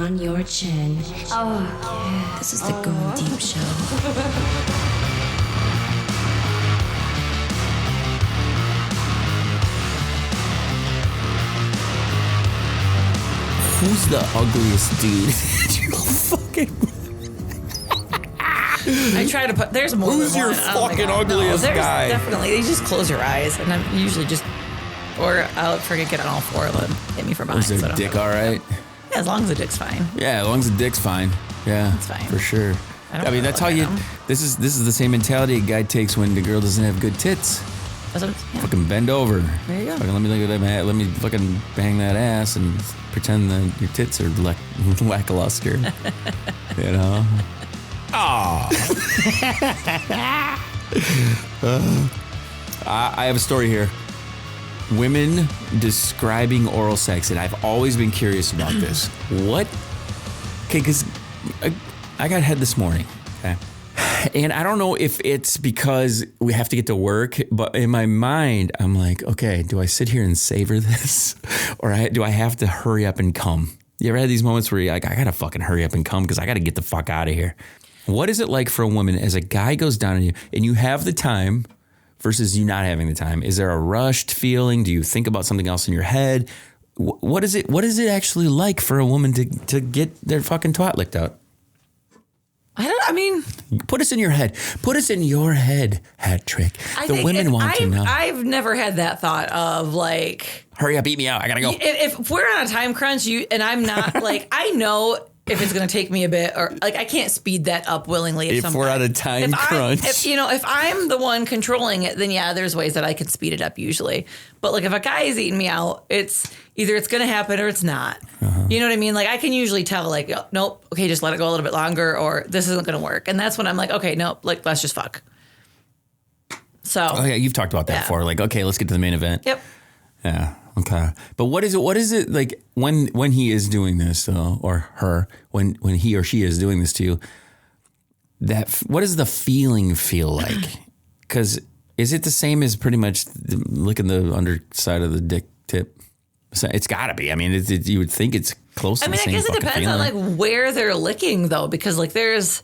on your chin. Oh, yeah. This is the Goin Deep Show. Who's the ugliest dude? You fucking... I try to put. There's more. Who's than your one. fucking ugliest guy? Definitely. You just close your eyes, and I'm usually just, or I'll freaking get on all four of them. Hit me from behind. Is their dick all right? Yeah, as long as the dick's fine. Yeah, as long as the dick's fine. Yeah, that's fine for sure. I mean, that's how you. This is the same mentality a guy takes when the girl doesn't have good tits. That's what, yeah. Fucking bend over. There you go. Fucking let me look at that. Let me fucking bang that ass and pretend that your tits are lackluster. You know. Oh. I have a story here. Women describing oral sex, and I've always been curious about this. What? Okay, because I got head this morning. Okay. And I don't know if it's because we have to get to work, but in my mind, I'm like, okay, do I sit here and savor this? Or do I have to hurry up and come? You ever had these moments where you're like, I got to fucking hurry up and come because I got to get the fuck out of here? What is it like for a woman as a guy goes down on you and you have the time versus you not having the time? Is there a rushed feeling? Do you think about something else in your head? What is it? What is it actually like for a woman to get their fucking twat licked out? Put us in your head. Put us in your head, hat trick. The women want to know. I've never had that thought of like, hurry up, eat me out. I gotta go. If we're on a time crunch, and I'm not like, I know if it's going to take me a bit, or like I can't speed that up willingly. If we're on a time crunch. If I'm the one controlling it, then yeah, there's ways that I can speed it up usually. But like if a guy is eating me out, it's either it's going to happen or it's not. Uh-huh. You know what I mean? Like I can usually tell like, oh, nope, okay, just let it go a little bit longer, or this isn't going to work. And that's when I'm like, okay, nope, like let's just fuck. So. Oh yeah, you've talked about that before. Like, okay, let's get to the main event. Yep. Yeah. Okay. But what is it like when he is doing this though, or her, when he or she is doing this to you, what does the feeling feel like? Because is it the same as pretty much licking the underside of the dick tip? It's gotta be. I mean, you would think it's close to the same I guess it depends feeling. on like where they're licking though, because like there's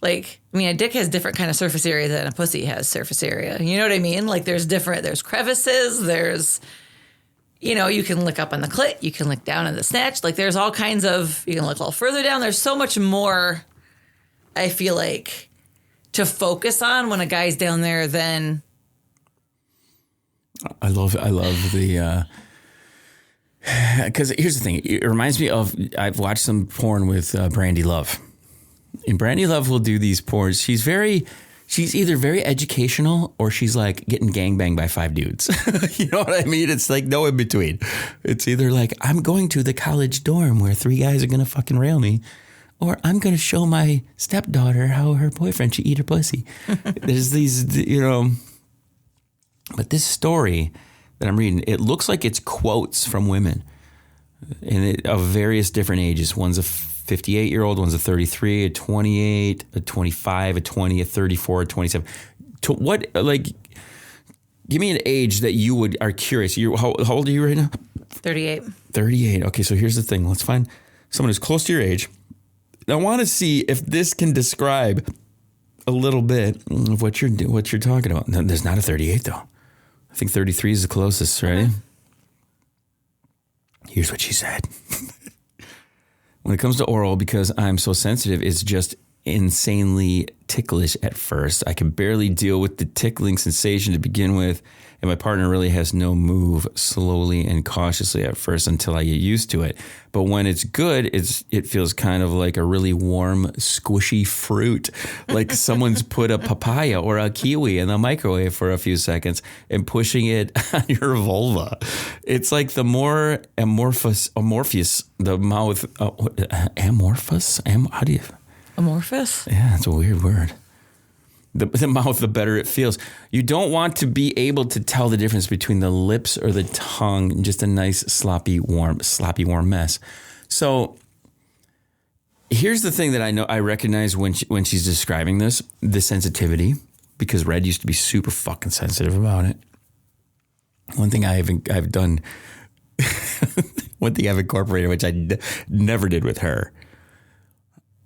like, I mean, a dick has different kind of surface area than a pussy has surface area. You know what I mean? Like there's crevices, there's, you know, you can lick up on the clit, you can lick down on the snatch. Like there's all kinds of, you can look a little further down. There's so much more, I feel like, to focus on when a guy's down there than. I love the, because here's the thing. It reminds me of, I've watched some porn with Brandy Love. And Brandy Love will do these porns. She's either very educational or she's like getting gangbanged by 5 dudes. You know what I mean? It's like no in between. It's either like I'm going to the college dorm where 3 guys are going to fucking rail me, or I'm going to show my stepdaughter how her boyfriend should eat her pussy. There's these, you know, but this story that I'm reading, it looks like it's quotes from women of various different ages. One's a 58-year-old, one's a 33, a 28, a 25, a 20, a 34, a 27. What, like, give me an age that you are curious. How old are you right now? 38. 38. Okay, so here's the thing. Let's find someone who's close to your age. I want to see if this can describe a little bit of what you're talking about. No, there's not a 38 though. I think 33 is the closest, right? Here's what she said. When it comes to oral, because I'm so sensitive, it's just insanely ticklish at first. I can barely deal with the tickling sensation to begin with, and my partner really has no move, slowly and cautiously at first until I get used to it. But when it's good, it feels kind of like a really warm, squishy fruit, like someone's put a papaya or a kiwi in the microwave for a few seconds and pushing it on your vulva. It's like the more amorphous the mouth, amorphous? How do you? Amorphous? Yeah, that's a weird word. The mouth, the better it feels. You don't want to be able to tell the difference between the lips or the tongue. Just a nice, sloppy, warm mess. So here's the thing that I recognize when she's describing this, the sensitivity, because Red used to be super fucking sensitive about it. One thing I've done, one thing I've incorporated, which I never did with her.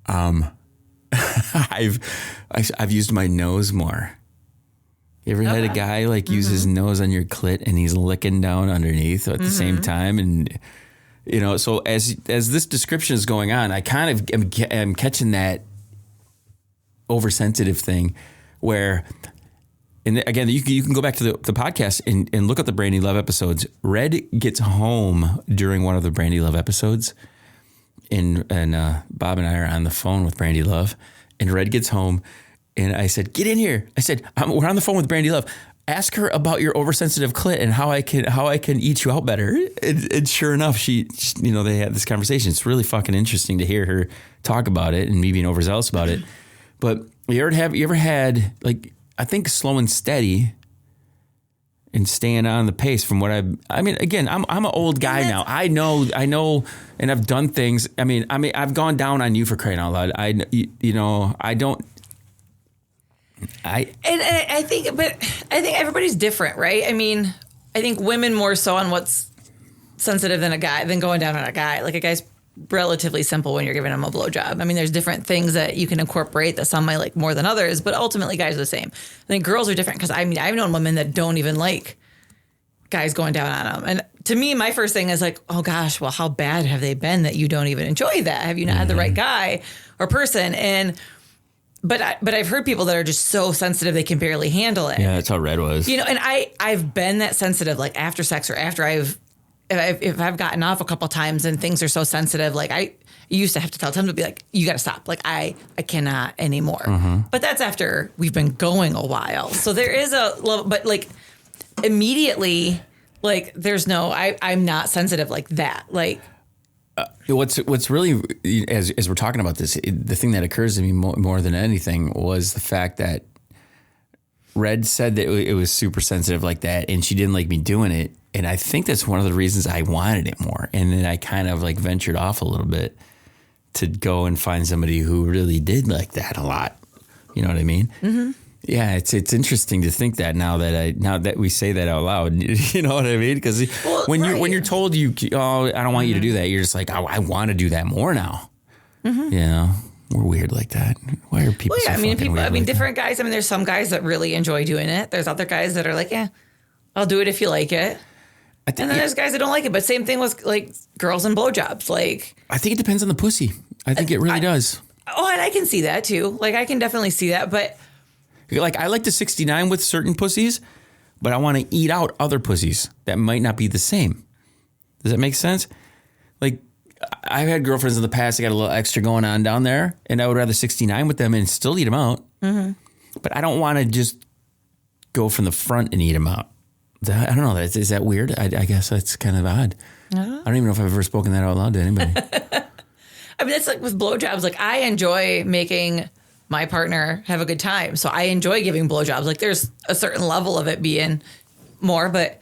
I've used my nose more. You ever had a guy like use his nose on your clit and he's licking down underneath at the same time? And, you know, so as this description is going on, I kind of am catching that oversensitive thing where, and again, you can go back to the podcast and look at the Brandy Love episodes. Red gets home during one of the Brandy Love episodes, and Bob and I are on the phone with Brandy Love, and Red gets home, and I said, "Get in here." I said, "We're on the phone with Brandy Love. Ask her about your oversensitive clit and how I can eat you out better." And sure enough, she you know, they had this conversation. It's really fucking interesting to hear her talk about it and me being overzealous about it. But you ever had like, I think slow and steady and staying on the pace from what I mean, again, I'm an old guy now. I know, and I've done things. I mean, I've gone down on you for crying out loud. I think everybody's different, right? I mean, I think women more so on what's sensitive than going down on a guy. Like a guy's relatively simple when you're giving him a blowjob. I mean, there's different things that you can incorporate that some might like more than others, but ultimately guys are the same. I think girls are different because I mean, I've known women that don't even like guys going down on them. And to me, my first thing is like, oh gosh, well, how bad have they been that you don't even enjoy that? Have you not had the right guy or person? But I've heard people that are just so sensitive they can barely handle it. Yeah, that's how Red was. You know, and I've been that sensitive, like after sex or after if I've gotten off a couple times and things are so sensitive, like I used to have to tell Tim to be like, you got to stop. Like I cannot anymore. But that's after we've been going a while. So there is a level, but like immediately, like there's no, I'm not sensitive like that. Like, what's really, as we're talking about this, the thing that occurs to me more than anything was the fact that Red said that it was super sensitive like that, and she didn't like me doing it. And I think that's one of the reasons I wanted it more. And then I kind of like ventured off a little bit to go and find somebody who really did like that a lot. You know what I mean? Mm-hmm. Yeah, it's interesting to think that now that we say that out loud. You know what I mean? Because when you're told I don't want you to do that, you're just like, oh, I want to do that more now. Mm-hmm. You know, we're weird like that. Why are people? Well, yeah, so fucking weird? I mean, different guys. I mean, there's some guys that really enjoy doing it. There's other guys that are like, yeah, I'll do it if you like it. And then there's guys that don't like it. But same thing with like girls and blowjobs. Like, I think it depends on the pussy. I think it really does. Oh, and I can see that too. Like, I can definitely see that. But like, I like the 69 with certain pussies, but I want to eat out other pussies that might not be the same. Does that make sense? Like, I've had girlfriends in the past that got a little extra going on down there, and I would rather 69 with them and still eat them out. Mm-hmm. But I don't want to just go from the front and eat them out. I don't know. Is that weird? I guess that's kind of odd. I don't even know if I've ever spoken that out loud to anybody. I mean, that's like with blowjobs. Like, I enjoy making my partner have a good time. So I enjoy giving blowjobs. Like, there's a certain level of it being more, but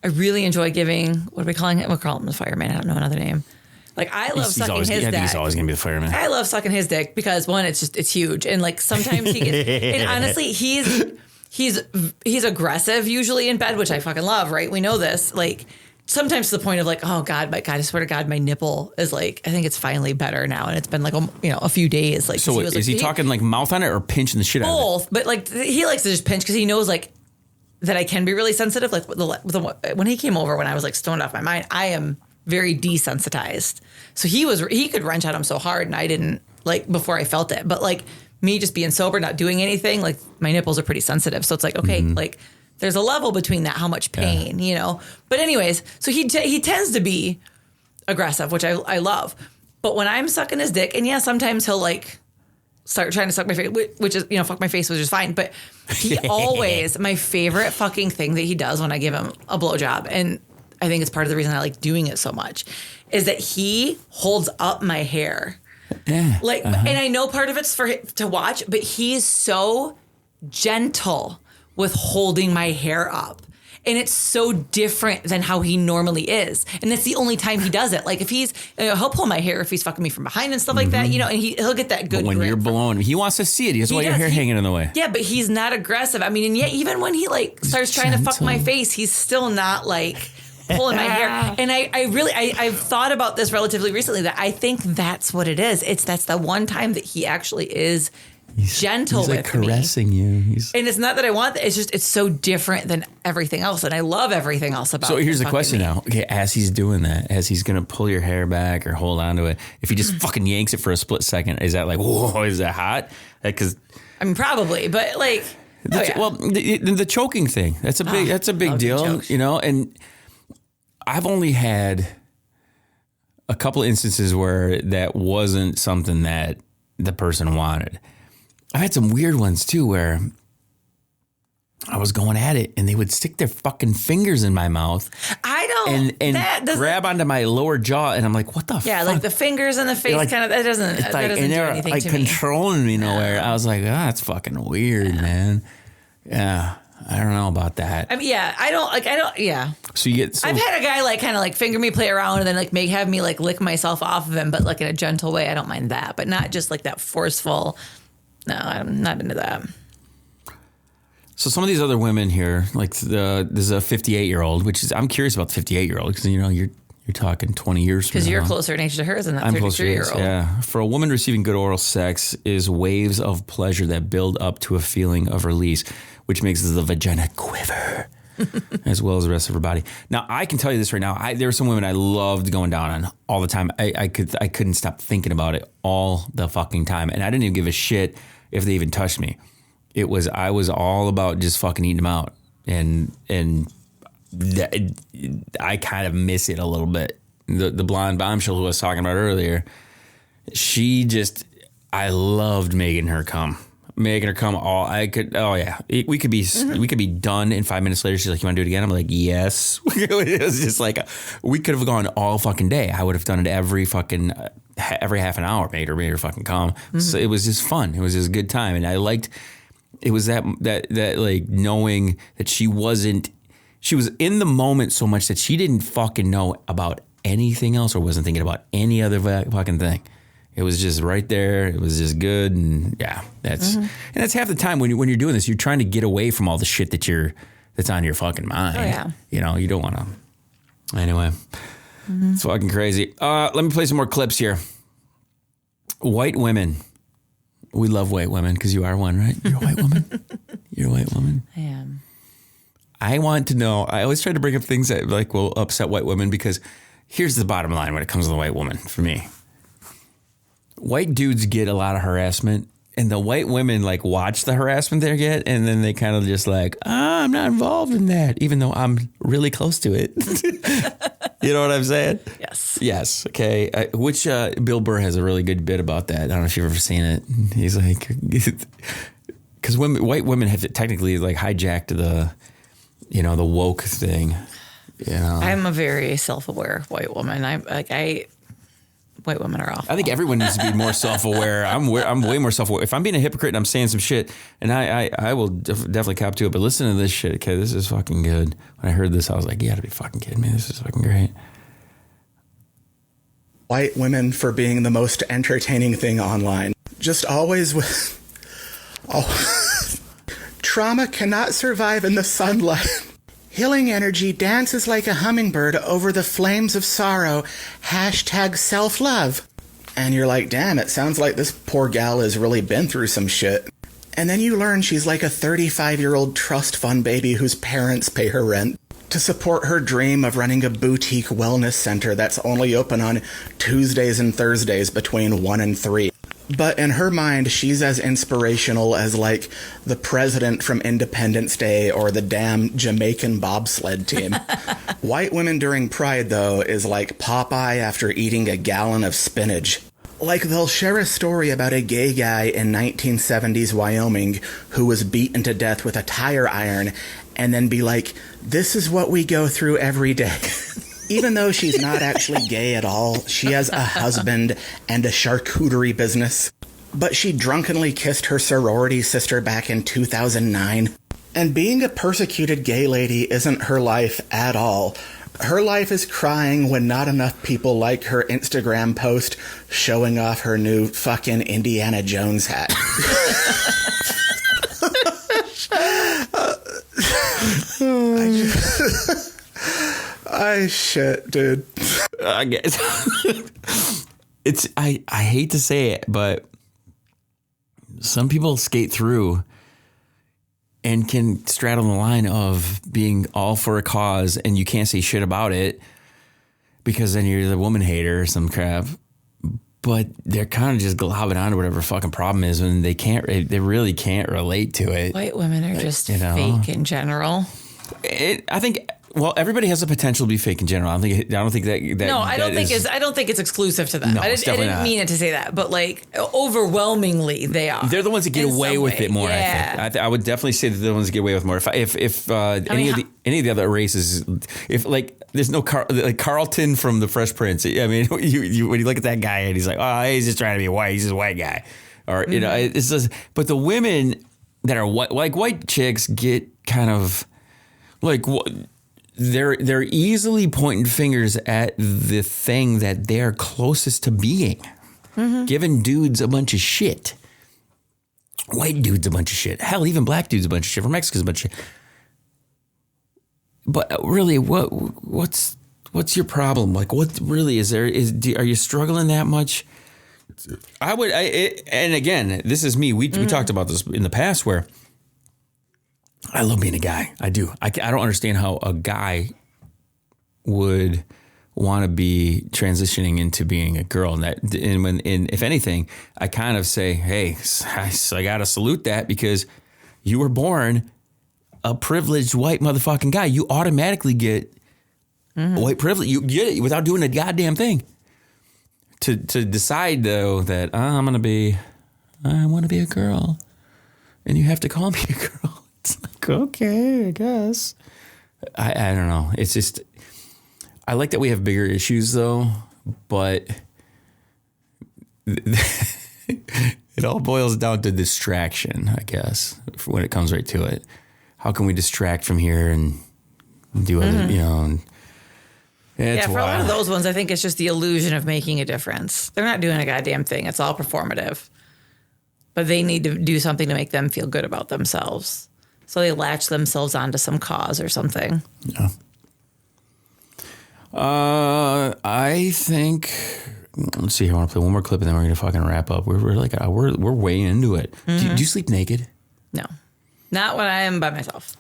I really enjoy giving, what are we calling it? We'll call him the Fireman. I don't know another name. Like, I love sucking his dick. He's always going to be the Fireman. I love sucking his dick because, one, it's huge. And like, sometimes he gets, and honestly, he's aggressive usually in bed, which I fucking love, right? We know this. Like, sometimes to the point of like, oh God, I swear to God, my nipple is like, I think it's finally better now. And it's been like, a few days. Like, so is he talking like mouth on it or pinching the shit out of it? Both, but like he likes to just pinch because he knows like that I can be really sensitive. Like when he came over, when I was like stoned off my mind, I am very desensitized. So he could wrench at him so hard and I didn't like before I felt it. But like me just being sober, not doing anything, like my nipples are pretty sensitive. So it's like, okay, like there's a level between that, how much pain, you know? But anyways, so he tends to be aggressive, which I love. But when I'm sucking his dick, and yeah, sometimes he'll like start trying to suck my face, which is, fuck my face, which is fine. But he always, my favorite fucking thing that he does when I give him a blowjob, and I think it's part of the reason I like doing it so much, is that he holds up my hair. Yeah. Like, and I know part of it's for him to watch, but he's so gentle with holding my hair up. And it's so different than how he normally is. And that's the only time he does it. Like if he'll pull my hair if he's fucking me from behind and stuff like that, and he'll get that good But when you're blowing, he wants to see it. He doesn't want your hair hanging in the way. Yeah, but he's not aggressive. I mean, and yet even when he like starts trying to fuck my face, he's still not like pulling my hair. And I've thought about this relatively recently, that I think that's what it is. That's the one time that he actually is gentle he's like with me. caressing you. And it's not that I want that. It's so different than everything else. And I love everything else about it. So here's the question now. Okay, as he's doing that, as he's going to pull your hair back or hold on to it, if he just fucking yanks it for a split second, is that like, whoa, is that hot? Because I mean, probably, but like, well, the choking thing, that's a big deal, you know? And I've only had a couple instances where that wasn't something that the person wanted. I've had some weird ones too, where I was going at it and they would stick their fucking fingers in my mouth. I don't. And grab onto my lower jaw, and I'm like, what the fuck? Yeah, like the fingers in the face, like, kind of. That doesn't do anything like to me. controlling me nowhere. I was like, that's fucking weird, man. Yeah, I don't know about that. I mean, yeah, I don't. Yeah. So you get. I've had a guy like kind of like finger me, play around, and then like have me like lick myself off of him, but like in a gentle way. I don't mind that, but not just like that forceful. No, I'm not into that. So some of these other women here, like there's a 58-year-old, which is, I'm curious about the 58-year-old because you know you're talking 20 years from now. Because you're closer in age to hers than that 33-year-old. Yeah. For a woman, receiving good oral sex is waves of pleasure that build up to a feeling of release, which makes the vagina quiver, as well as the rest of her body. Now, I can tell you this right now. There were some women I loved going down on all the time. I couldn't stop thinking about it all the fucking time, and I didn't even give a shit if they even touched me. I was all about just fucking eating them out, and I kind of miss it a little bit. The blonde bombshell who I was talking about earlier, I loved making her come all. We could be done in 5 minutes later. She's like, you want to do it again? I'm like, yes. It was just like, we could have gone all fucking day. I would have done it every half an hour, made her fucking come. Mm-hmm. So it was just fun. It was just a good time. And I liked, it was that like knowing that she was in the moment so much that she didn't fucking know about anything else or wasn't thinking about any other fucking thing. It was just right there. It was just good. And yeah, that's half the time when you're doing this, you're trying to get away from all the shit that's on your fucking mind. Oh, yeah. You know, you don't want to. Anyway, it's fucking crazy. Let me play some more clips here. White women. We love white women because you are one, right? You're a white woman. You're a white woman. I am. I want to know. I always try to bring up things that like will upset white women because here's the bottom line when it comes to the white woman for me. White dudes get a lot of harassment, and the white women like watch the harassment they get, and then they kind of just like, I'm not involved in that, even though I'm really close to it. You know what I'm saying? Yes. Yes. Okay. Which Bill Burr has a really good bit about that. I don't know if you've ever seen it. He's like, because white women have technically like hijacked the woke thing. You know? I'm a very self-aware white woman. White women are awful. I think everyone needs to be more self-aware. I'm way more self-aware. If I'm being a hypocrite and I'm saying some shit, and I will definitely cop to it, but listen to this shit. Okay, this is fucking good. When I heard this, I was like, you gotta be fucking kidding me. This is fucking great. White women for being the most entertaining thing online. Just always with... Trauma cannot survive in the sunlight. Healing energy dances like a hummingbird over the flames of sorrow. # self-love. And you're like, damn, it sounds like this poor gal has really been through some shit. And then you learn she's like a 35-year-old trust fund baby whose parents pay her rent to support her dream of running a boutique wellness center that's only open on Tuesdays and Thursdays between 1 and 3. But in her mind, she's as inspirational as, like, the president from Independence Day or the damn Jamaican bobsled team. White women during Pride, though, is like Popeye after eating a gallon of spinach. Like, they'll share a story about a gay guy in 1970s Wyoming who was beaten to death with a tire iron and then be like, this is what we go through every day. Even though she's not actually gay at all, she has a husband and a charcuterie business. But she drunkenly kissed her sorority sister back in 2009. And being a persecuted gay lady isn't her life at all. Her life is crying when not enough people like her Instagram post showing off her new fucking Indiana Jones hat. I as shit, dude. I guess I hate to say it, but some people skate through and can straddle the line of being all for a cause and you can't say shit about it because then you're the woman hater or some crap. But they're kind of just globbing on to whatever fucking problem is when they really can't relate to it. White women are just fake in general. I think, well, everybody has the potential to be fake in general. I don't think that. No, I don't think it's exclusive to that. No, I it's didn't definitely mean it to say that, but like overwhelmingly they are. They're the ones that get away with it more. Yeah. I think I would definitely say that they're the ones that get away with more. If any of the other races, if like there's no like Carlton from the Fresh Prince. I mean, you when you look at that guy and he's like, oh, he's just trying to be white. He's just a white guy, or you know, it's just. But the women that are white, like white chicks, get kind of like what. They're easily pointing fingers at the thing that they're closest to being. Giving dudes a bunch of shit. White dudes a bunch of shit. Hell, even black dudes a bunch of shit. For Mexicans a bunch of shit. But really, what's your problem? Like, what really is there? Are you struggling that much? And again, this is me. We talked about this in the past where I love being a guy. I do. I don't understand how a guy would want to be transitioning into being a girl. And if anything, I kind of say, hey, I got to salute that because you were born a privileged white motherfucking guy. You automatically get white privilege. You get it without doing a goddamn thing. To decide though that I want to be a girl, and you have to call me a girl. It's like, okay, I guess. I don't know. It's just, I like that we have bigger issues though, but it all boils down to distraction, I guess, when it comes right to it. How can we distract from here and do other, you know, and for a lot of those ones, I think it's just the illusion of making a difference. They're not doing a goddamn thing. It's all performative. But they need to do something to make them feel good about themselves. So they latch themselves onto some cause or something. Yeah. I think. Let's see here. I want to play one more clip and then we're gonna fucking wrap up. We're way into it. Do you sleep naked? No, not when I am by myself.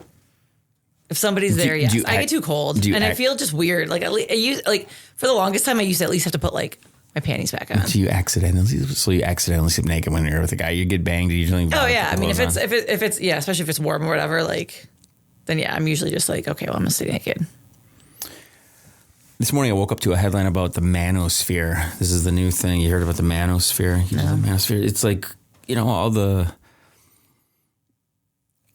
If somebody's there, yes. I get too cold and I feel just weird. Like for the longest time, I used to at least have to put like my panties back on. So you accidentally sleep naked when you're with a guy. You get banged. You usually. Oh yeah, I mean if it's especially if it's warm or whatever, like then yeah, I'm usually just like, okay, well I'm gonna stay naked. This morning I woke up to a headline about the manosphere. This is the new thing. You heard about the manosphere? You know the manosphere. It's like, you know, all the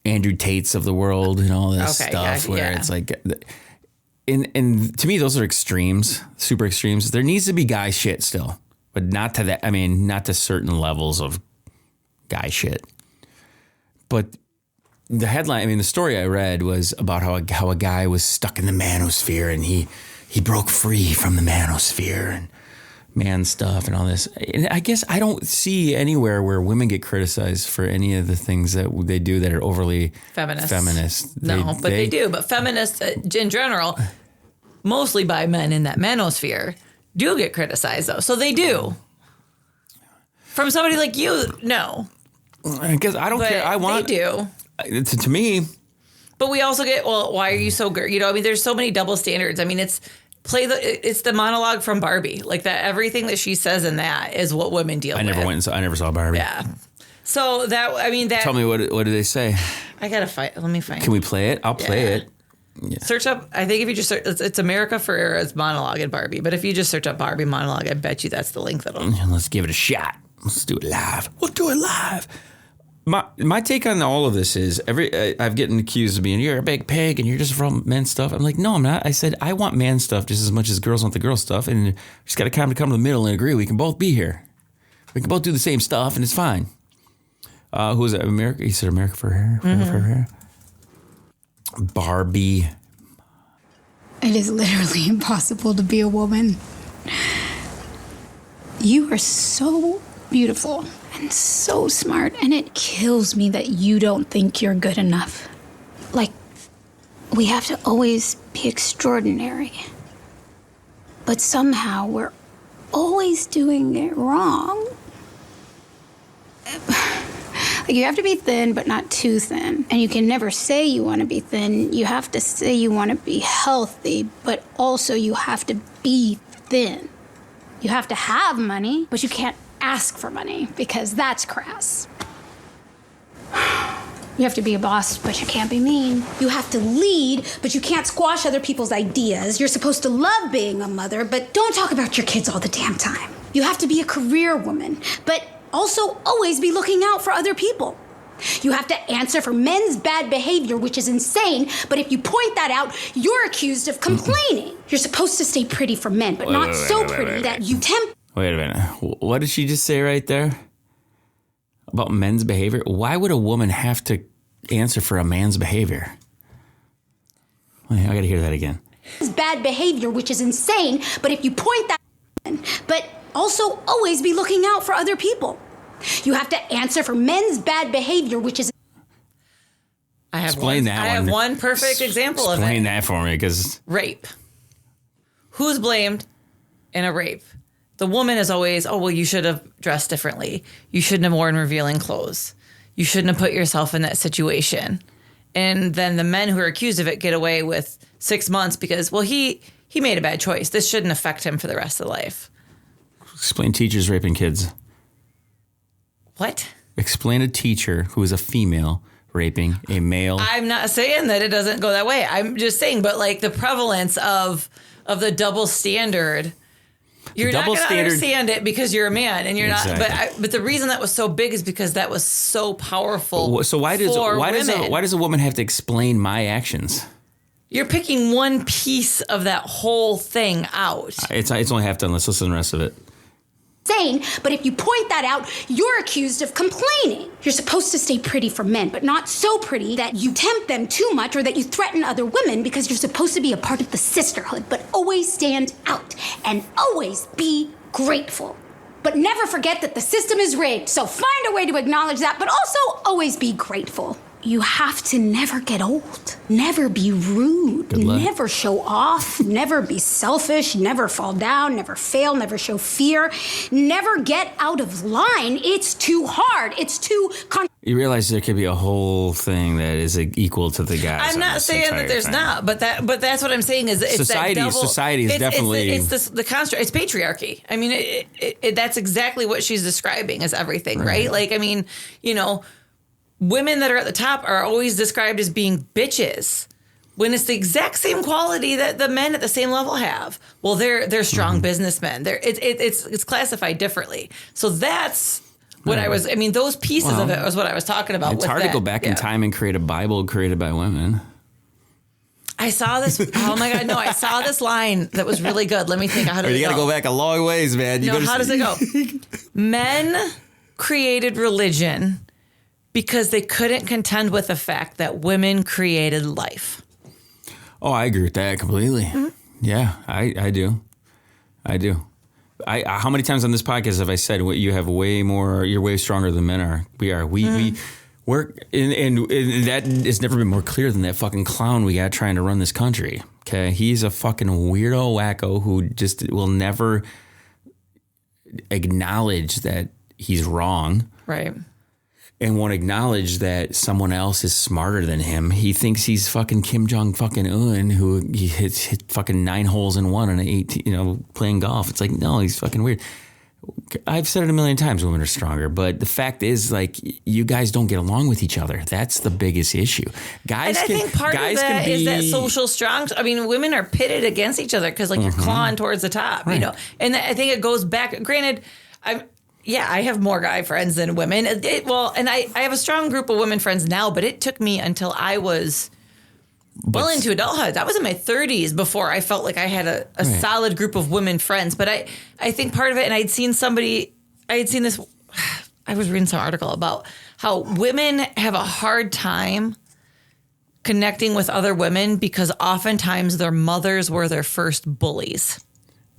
Andrew Tates of the world and all this stuff where it's like, and to me, those are extremes, super extremes. There needs to be guy shit still, but not to that. I mean, not to certain levels of guy shit. But the headline, I mean, the story I read was about how a guy was stuck in the manosphere and he broke free from the manosphere and man stuff and all this. And I guess I don't see anywhere where women get criticized for any of the things that they do that are overly feminist. No, but they do. But feminists in general, mostly by men in that manosphere, do get criticized though. So they do. From somebody like you, no. I guess I don't care. I want. They do. To me. But we also get, well, why are you so good? You know, I mean, there's so many double standards. I mean, it's the monologue from Barbie. Like that, everything that she says in that is what women deal with. I never saw Barbie. Yeah. So Tell me what do they say? I gotta find. Let me find. Can we play it? I'll play it. Yeah. Search up. I think if you just search, it's America Ferrera's monologue in Barbie. But if you just search up Barbie monologue, I bet you that's the link that'll. Let's give it a shot. Let's do it live. We'll do it live. My take on all of this is I've gotten accused of being, you're a big pig and you're just from man stuff. I'm like, no, I'm not. I said I want man stuff just as much as girls want the girl stuff, and we just got to come to the middle and agree. We can both be here. We can both do the same stuff, and it's fine. Who was it? America? He said America for hair. For hair. Barbie. It is literally impossible to be a woman. You are so beautiful and so smart, and it kills me that you don't think you're good enough. Like, we have to always be extraordinary. but somehow we're always doing it wrong. Like, you have to be thin, but not too thin. And you can never say you want to be thin. You have to say you want to be healthy, but also you have to be thin. You have to have money, but you can't ask for money because that's crass. You have to be a boss, but you can't be mean. You have to lead, but you can't squash other people's ideas. You're supposed to love being a mother, but don't talk about your kids all the damn time. You have to be a career woman, but also always be looking out for other people. You have to answer for men's bad behavior, which is insane, but if you point that out, you're accused of complaining. You're supposed to stay pretty for men, but not so pretty that you tempt... Wait a minute. What did she just say right there? About men's behavior? Why would a woman have to answer for a man's behavior? Wait, I gotta hear that again. Bad behavior, which is insane, but if you point that... But also always be looking out for other people. You have to answer for men's bad behavior, which is... I have Explain one perfect example of it. Explain that for me, because... Rape. Who's blamed in a rape? The woman is always, oh, well, you should have dressed differently. You shouldn't have worn revealing clothes. You shouldn't have put yourself in that situation. And then the men who are accused of it get away with 6 months because, well, he made a bad choice. This shouldn't affect him for the rest of life. Explain teachers raping kids. What? Explain a teacher who is a female raping a male. I'm not saying that it doesn't go that way. I'm just saying, but like the prevalence of the double standard, you're not going to understand it because you're a man, and you're Exactly. not. But the reason that was so big is because that was so powerful. So why does a woman have to explain my actions? You're picking one piece of that whole thing out. It's only half done. Let's listen to the rest of it. insane, but if you point that out, you're accused of complaining. You're supposed to stay pretty for men, but not so pretty that you tempt them too much or that you threaten other women, because you're supposed to be a part of the sisterhood, but always stand out and always be grateful. But never forget that the system is rigged, so find a way to acknowledge that, but also always be grateful. You have to never get old, never be rude, never show off, never be selfish, never fall down, never fail, never show fear, never get out of line. It's too hard. It's too... You realize there could be a whole thing that is equal to the guys. I'm not saying that there's not, but that's what I'm saying is it's society. That double, society is definitely it's the construct. It's patriarchy. I mean, that's exactly what she's describing as everything, right? Like, I mean, you know, women that are at the top are always described as being bitches, when it's the exact same quality that the men at the same level have. Well, they're strong businessmen. It's classified differently. So that's what I was. I mean, those pieces of it was what I was talking about. It's hard to go back in time and create a Bible created by women. I saw this. Oh my God! No, I saw this line that was really good. Let me think. How does it go? You got to go back a long ways, man. How does it go? Men created religion because they couldn't contend with the fact that women created life. Oh, I agree with that completely. Mm-hmm. Yeah, I do. How many times on this podcast have I said you have way more? You're way stronger than men are. We are. We're and that has never been more clear than that fucking clown we got trying to run this country. Okay, he's a fucking weirdo wacko who just will never acknowledge that he's wrong. Right. And won't acknowledge that someone else is smarter than him. He thinks he's fucking Kim Jong fucking Un, who he hit fucking 9 holes in one on an 18, playing golf. It's like, no, he's fucking weird. I've said it a million times, women are stronger, but the fact is, like, you guys don't get along with each other. That's the biggest issue. Guys, and I think part of that is that social strong. I mean, women are pitted against each other because, like, you're clawing towards the top, right. And I think it goes back. Granted, I have more guy friends than women. And I have a strong group of women friends now, but it took me until I was well into adulthood. I was in my 30s before I felt like I had a solid group of women friends. But I think part of it, and I was reading some article about how women have a hard time connecting with other women because oftentimes their mothers were their first bullies.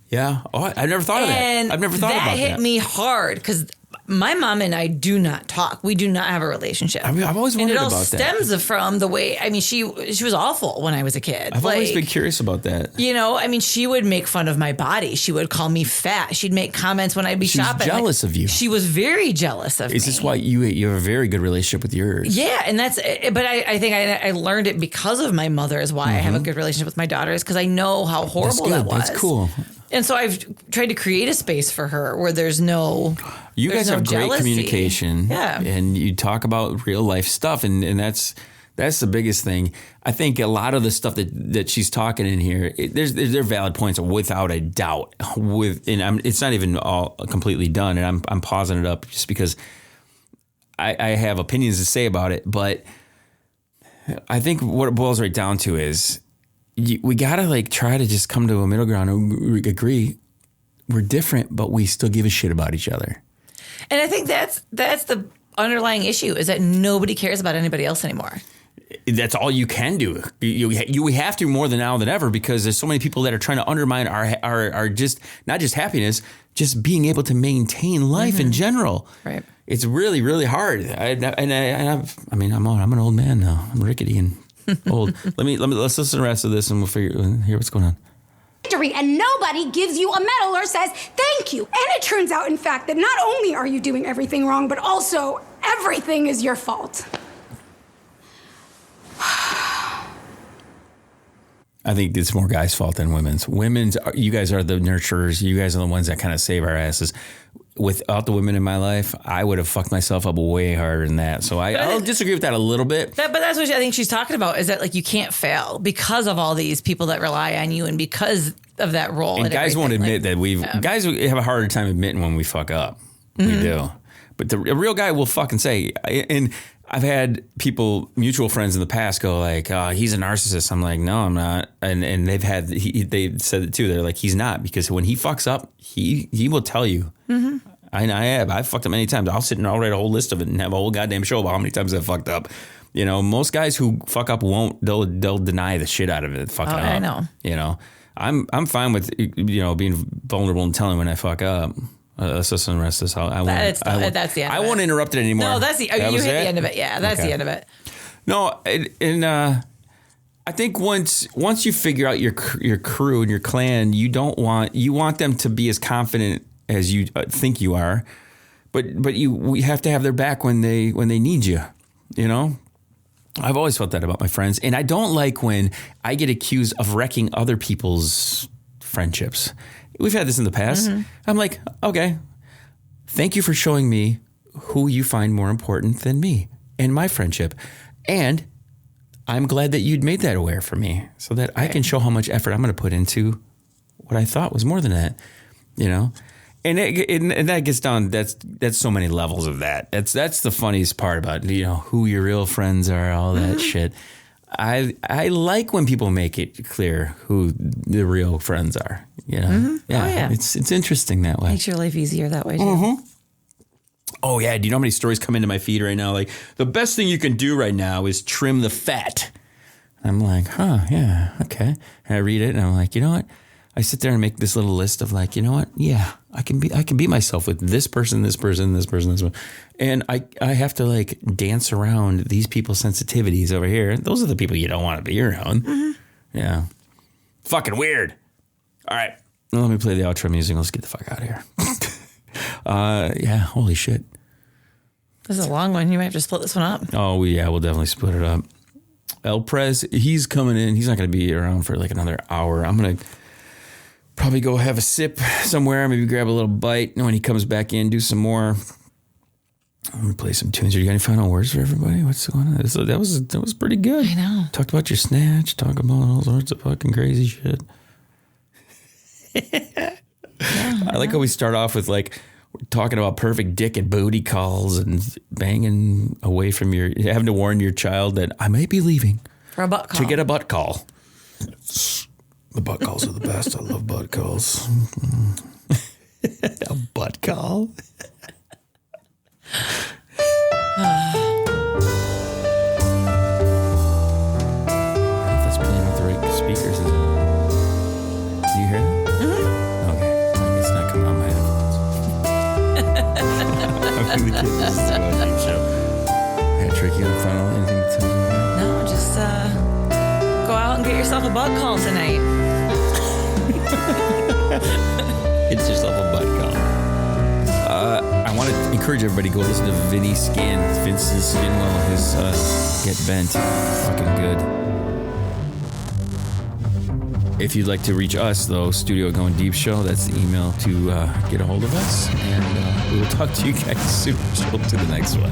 Yeah. Oh, I never thought of that. I've never thought about that. That hit me hard because my mom and I do not talk. We do not have a relationship. I mean, I've always wondered about that. And it all stems from the way, I mean, she was awful when I was a kid. I've always been curious about that. You know, I mean, she would make fun of my body. She would call me fat. She'd make comments when I'd be shopping. She's jealous of you. She was very jealous of me. Is this why you have a very good relationship with yours? Yeah, and but I think I learned it because of my mother is why I have a good relationship with my daughters, because I know how horrible that was. That's cool. And so I've tried to create a space for her where there's no You guys have jealousy. great communication. Yeah. And you talk about real life stuff, and that's the biggest thing. I think a lot of the stuff that she's talking in here, there are valid points without a doubt. It's not even all completely done, and I'm pausing it up just because I have opinions to say about it. But I think what it boils right down to is we gotta like try to just come to a middle ground and agree we're different, but we still give a shit about each other. And I think that's the underlying issue, is that nobody cares about anybody else anymore. That's all you can do. We have to more than now than ever, because there's so many people that are trying to undermine our just not just happiness, just being able to maintain life in general. Right. It's really, really hard. I'm an old man now. I'm rickety and old. Let's listen to the rest of this and we'll hear what's going on. And nobody gives you a medal or says thank you. And it turns out, in fact, that not only are you doing everything wrong, but also everything is your fault. I think it's more guys' fault than women's. You guys are the nurturers. You guys are the ones that kind of save our asses. Without the women in my life, I would have fucked myself up way harder than that. So I'll disagree with that a little bit. But that's what I think she's talking about, is that like you can't fail because of all these people that rely on you and because of that role. And guys won't admit that guys have a harder time admitting when we fuck up. We do. But a real guy will fucking say, and I've had mutual friends in the past go like, he's a narcissist. I'm like, no, I'm not. And they've said it too. They're like, he's not, because when he fucks up, he will tell you. Mm-hmm. I've fucked up many times. I'll sit and I'll write a whole list of it and have a whole goddamn show about how many times I've fucked up. You know, most guys who fuck up they'll deny the shit out of it. Fucking up. I know. You know, I'm fine with, being vulnerable and telling when I fuck up. Let's listen to the rest of this. That's the end of it. I won't interrupt it anymore. No, you hit the end of it. Yeah, that's the end of it. No, and I think once you figure out your crew and your clan, you want them to be as confident as you think you are, but we have to have their back when they need you. You know, I've always felt that about my friends, and I don't like when I get accused of wrecking other people's friendships. We've had this in the past. Mm-hmm. I'm like, okay, thank you for showing me who you find more important than me and my friendship. And I'm glad that you'd made that aware for me so that I can show how much effort I'm going to put into what I thought was more than that, you know? And that gets down, that's so many levels of that. That's the funniest part about, who your real friends are, all that shit. I like when people make it clear who the real friends are. Mm-hmm. Yeah. Oh, yeah. It's interesting that way. Makes your life easier that way too. Mm-hmm. Oh yeah. Do you know how many stories come into my feed right now? Like, the best thing you can do right now is trim the fat. I'm like, yeah, okay. And I read it and I'm like, you know what? I sit there and make this little list of like, you know what? Yeah, I can be myself with this person, this person, this person, this one. And I have to like dance around these people's sensitivities over here. Those are the people you don't want to be around. Mm-hmm. Yeah. Fucking weird. All right. Well, let me play the outro music. Let's get the fuck out of here. Yeah, holy shit. This is a long one. You might have to split this one up. Oh, we'll definitely split it up. El Prez, he's coming in. He's not going to be around for like another hour. I'm going to probably go have a sip somewhere, maybe grab a little bite. And when he comes back in, do some more. I'm going to play some tunes. You got any final words for everybody? What's going on? That was pretty good. I know. Talked about your snatch. Talk about all sorts of fucking crazy shit. I like how we start off with like talking about perfect dick and booty calls and banging away from having to warn your child that I may be leaving for a butt call. To get a butt call. The butt calls are the best. I love butt calls. A butt call. That's playing with the right speakers. Do you hear that? Mm-hmm. Okay. It's not coming on my headphones. Tricky on final. Anything to tell me? No, just go out and get yourself a butt call tonight. It's yourself a butt call. I want to encourage everybody to go listen to Vinny Skin. Vince's Skinwell, his Get Bent. Fucking good. If you'd like to reach us, though, Studio Going Deep Show, that's the email to get a hold of us. And we will talk to you guys soon. To the next one.